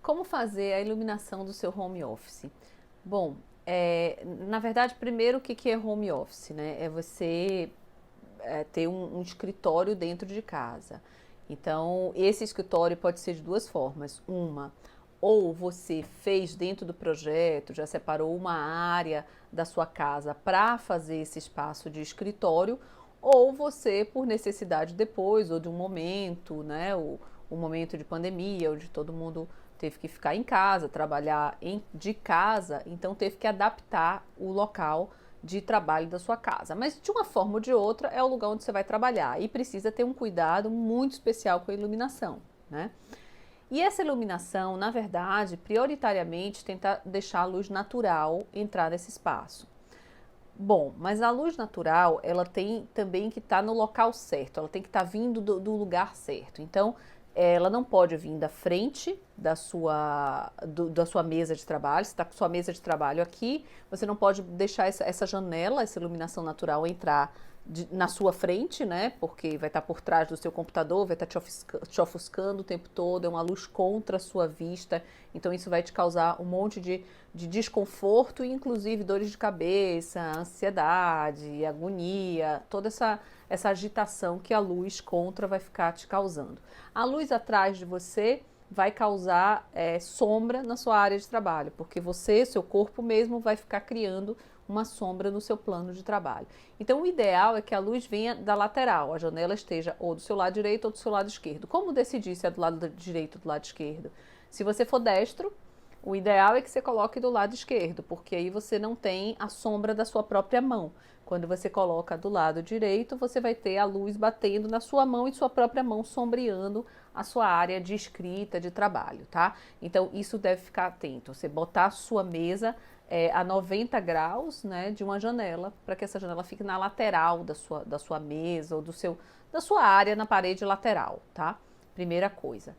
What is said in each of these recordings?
Como fazer a iluminação do seu home office? Bom, na verdade, primeiro, o que é home office, né? É você ter um escritório dentro de casa. Então, esse escritório pode ser de duas formas. Uma, ou você fez dentro do projeto, já separou uma área da sua casa para fazer esse espaço de escritório, ou você, por necessidade depois, ou de um momento, né, o momento de pandemia, onde todo mundo teve que ficar em casa, trabalhar de casa, então teve que adaptar o local de trabalho da sua casa. Mas de uma forma ou de outra é o lugar onde você vai trabalhar e precisa ter um cuidado muito especial com a iluminação, né? E essa iluminação, na verdade, prioritariamente tenta deixar a luz natural entrar nesse espaço. Bom, mas a luz natural, ela tem também que estar no local certo, ela tem que estar vindo do lugar certo. Então, ela não pode vir da frente da sua mesa de trabalho. Você está com sua mesa de trabalho aqui, você não pode deixar essa janela, essa iluminação natural entrar na sua frente, né? Porque vai estar por trás do seu computador, vai estar te ofuscando o tempo todo, é uma luz contra a sua vista, então isso vai te causar um monte de desconforto e inclusive dores de cabeça, ansiedade, agonia, toda essa agitação que a luz contra vai ficar te causando. A luz atrás de você vai causar sombra na sua área de trabalho, porque você, seu corpo mesmo, vai ficar criando uma sombra no seu plano de trabalho. Então, o ideal é que a luz venha da lateral, a janela esteja ou do seu lado direito ou do seu lado esquerdo. Como decidir se é do lado direito ou do lado esquerdo? Se você for destro, o ideal é que você coloque do lado esquerdo, porque aí você não tem a sombra da sua própria mão. Quando você coloca do lado direito, você vai ter a luz batendo na sua mão e sua própria mão sombreando a sua área de escrita, de trabalho, tá? Então, isso deve ficar atento. Você botar a sua mesa a 90 graus, né, de uma janela, para que essa janela fique na lateral da sua mesa ou da sua área na parede lateral, tá? Primeira coisa.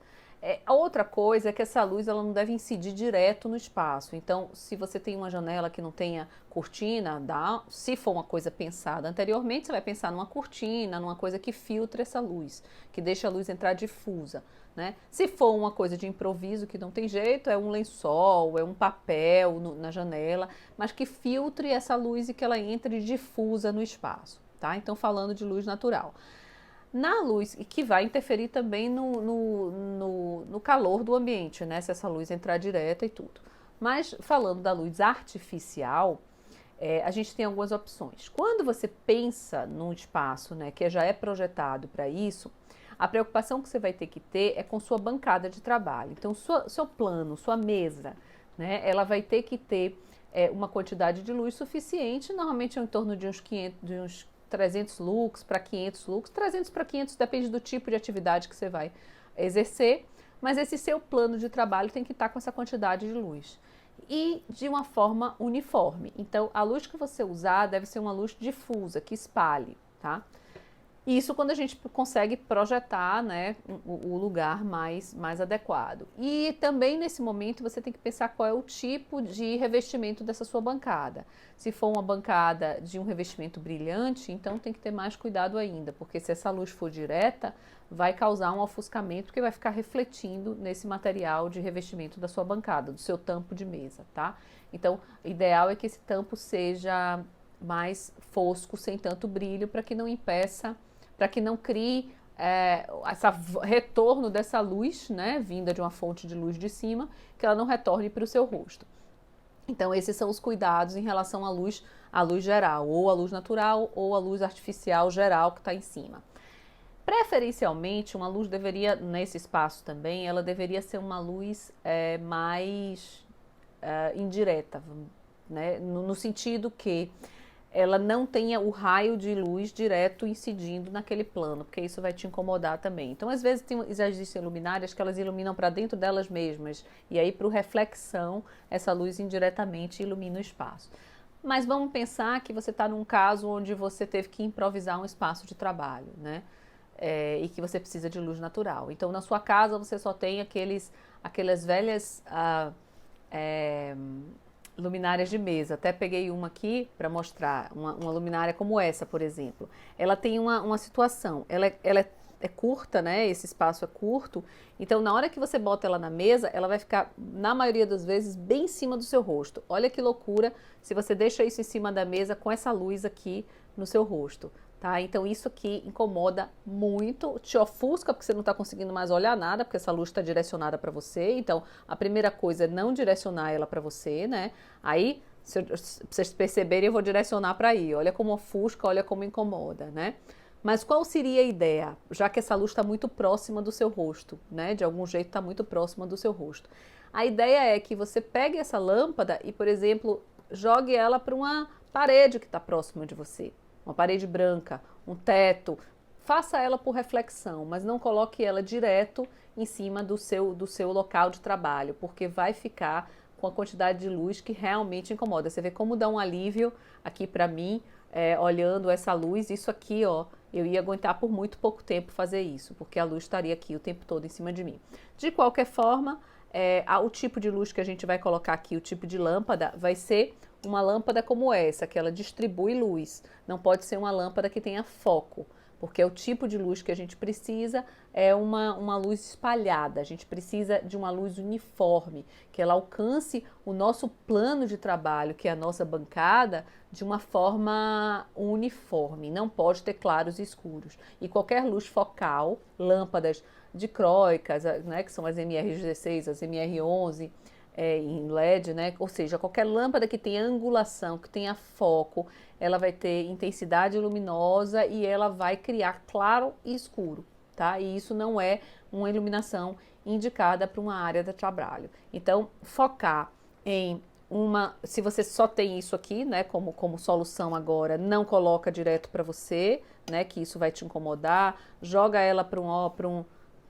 A outra coisa é que essa luz ela não deve incidir direto no espaço. Então, se você tem uma janela que não tenha cortina, se for uma coisa pensada anteriormente, você vai pensar numa cortina, numa coisa que filtre essa luz, que deixa a luz entrar difusa, né? Se for uma coisa de improviso que não tem jeito, é um lençol, é um papel na janela, mas que filtre essa luz e que ela entre difusa no espaço, tá? Então, falando de luz natural. Na luz, e que vai interferir também no calor do ambiente, né? Se essa luz entrar direta e tudo. Mas falando da luz artificial, a gente tem algumas opções. Quando você pensa num espaço, né, que já é projetado para isso, a preocupação que você vai ter que ter é com sua bancada de trabalho. Então, seu plano, sua mesa, né, ela vai ter que ter uma quantidade de luz suficiente, normalmente em torno de uns 500, de uns 300 lux para 500 lux, 300 para 500 depende do tipo de atividade que você vai exercer, mas esse seu plano de trabalho tem que estar com essa quantidade de luz e de uma forma uniforme. Então, a luz que você usar deve ser uma luz difusa, que espalhe, tá? Isso quando a gente consegue projetar, né, o lugar mais adequado. E também nesse momento você tem que pensar qual é o tipo de revestimento dessa sua bancada. Se for uma bancada de um revestimento brilhante, então tem que ter mais cuidado ainda, porque se essa luz for direta, vai causar um ofuscamento que vai ficar refletindo nesse material de revestimento da sua bancada, do seu tampo de mesa, tá? Então, o ideal é que esse tampo seja mais fosco, sem tanto brilho, para que não impeça, para que não crie esse retorno dessa luz, né, vinda de uma fonte de luz de cima, que ela não retorne para o seu rosto. Então, esses são os cuidados em relação à luz geral, ou à luz natural, ou à luz artificial geral que está em cima. Preferencialmente, uma luz deveria, nesse espaço também, ela deveria ser uma luz mais indireta, né, no sentido que ela não tenha o raio de luz direto incidindo naquele plano, porque isso vai te incomodar também. Então, às vezes, existem luminárias que elas iluminam para dentro delas mesmas, e aí, por reflexão, essa luz indiretamente ilumina o espaço. Mas vamos pensar que você está num caso onde você teve que improvisar um espaço de trabalho, né? E que você precisa de luz natural. Então, na sua casa, você só tem aquelas velhas luminárias de mesa. Até peguei uma aqui para mostrar, uma luminária como essa, por exemplo. Ela tem uma situação, ela é é curta, né? Esse espaço é curto. Então, na hora que você bota ela na mesa, ela vai ficar, na maioria das vezes, bem em cima do seu rosto. Olha que loucura se você deixa isso em cima da mesa com essa luz aqui no seu rosto, tá? Então, isso aqui incomoda muito, te ofusca porque você não está conseguindo mais olhar nada, porque essa luz está direcionada para você. Então, a primeira coisa é não direcionar ela para você, né? Aí, se vocês perceberem, eu vou direcionar para aí. Olha como ofusca, olha como incomoda, né? Mas qual seria a ideia? Já que essa luz está muito próxima do seu rosto, né? De algum jeito está muito próxima do seu rosto. A ideia é que você pegue essa lâmpada e, por exemplo, jogue ela para uma parede que está próxima de você. Uma parede branca, um teto. Faça ela por reflexão, mas não coloque ela direto em cima do seu local de trabalho, porque vai ficar com a quantidade de luz que realmente incomoda. Você vê como dá um alívio aqui para mim, olhando essa luz. Isso aqui, ó, eu ia aguentar por muito pouco tempo fazer isso, porque a luz estaria aqui o tempo todo em cima de mim. De qualquer forma, o tipo de luz que a gente vai colocar aqui, o tipo de lâmpada, vai ser uma lâmpada como essa, que ela distribui luz. Não pode ser uma lâmpada que tenha foco, porque é o tipo de luz que a gente precisa, é uma luz espalhada. A gente precisa de uma luz uniforme, que ela alcance o nosso plano de trabalho, que é a nossa bancada, de uma forma uniforme. Não pode ter claros e escuros. E qualquer luz focal, lâmpadas dicróicas, né, que são as MR16, as MR11, em LED, né? Ou seja, qualquer lâmpada que tenha angulação, que tenha foco, ela vai ter intensidade luminosa e ela vai criar claro e escuro, tá? E isso não é uma iluminação indicada para uma área de trabalho. Então, focar em se você só tem isso aqui, né, como solução agora, não coloca direto para você, né, que isso vai te incomodar, joga ela para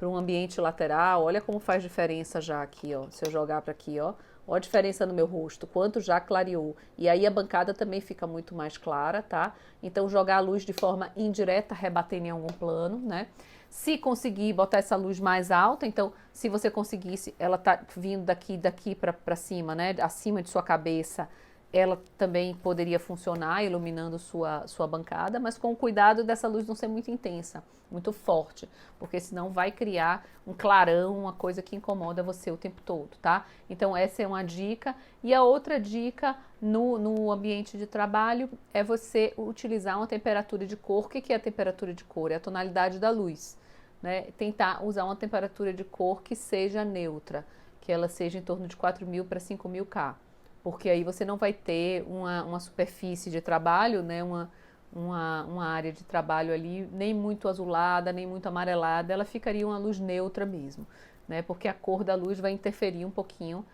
um ambiente lateral. Olha como faz diferença já aqui, ó. Se eu jogar para aqui, ó. Olha a diferença no meu rosto, quanto já clareou. E aí a bancada também fica muito mais clara, tá? Então jogar a luz de forma indireta, rebatendo em algum plano, né? Se conseguir botar essa luz mais alta, então se você conseguisse, ela tá vindo daqui para cima, né? Acima de sua cabeça, ela também poderia funcionar iluminando sua bancada, mas com o cuidado dessa luz não ser muito intensa, muito forte, porque senão vai criar um clarão, uma coisa que incomoda você o tempo todo, tá? Então essa é uma dica. E a outra dica no ambiente de trabalho é você utilizar uma temperatura de cor. O que é a temperatura de cor? É a tonalidade da luz, né? Tentar usar uma temperatura de cor que seja neutra, que ela seja em torno de 4.000 para 5.000 K. Porque aí você não vai ter uma superfície de trabalho, né? Uma área de trabalho ali nem muito azulada, nem muito amarelada, ela ficaria uma luz neutra mesmo, né? Porque a cor da luz vai interferir um pouquinho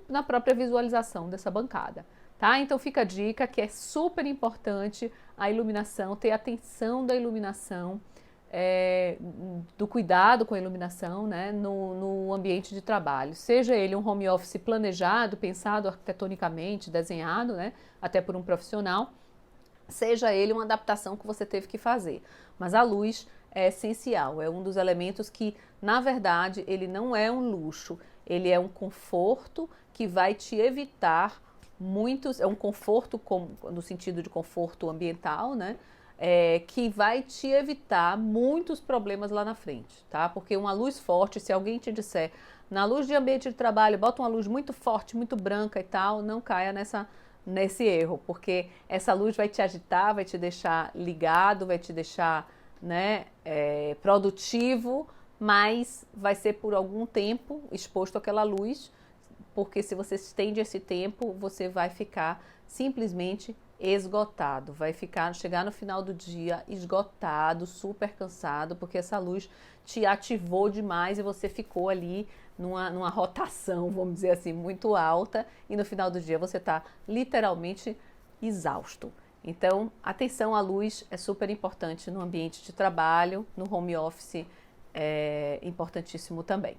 na própria visualização dessa bancada, tá? Então fica a dica que é super importante a iluminação, ter atenção da iluminação, do cuidado com a iluminação, né, no ambiente de trabalho. Seja ele um home office planejado, pensado arquitetonicamente, desenhado, né, até por um profissional, seja ele uma adaptação que você teve que fazer. Mas a luz é essencial, é um dos elementos que, na verdade, ele não é um luxo, ele é um conforto que vai te evitar é um conforto no sentido de conforto ambiental, né? Que vai te evitar muitos problemas lá na frente, tá? Porque uma luz forte, se alguém te disser, na luz de ambiente de trabalho, bota uma luz muito forte, muito branca e tal, não caia nesse erro, porque essa luz vai te agitar, vai te deixar ligado, vai te deixar, né, produtivo, mas vai ser por algum tempo exposto àquela luz, porque se você estende esse tempo, você vai ficar simplesmente esgotado, chegar no final do dia esgotado, super cansado, porque essa luz te ativou demais e você ficou ali numa rotação, vamos dizer assim, muito alta, e no final do dia você está literalmente exausto. Então, atenção à luz é super importante no ambiente de trabalho, no home office é importantíssimo também.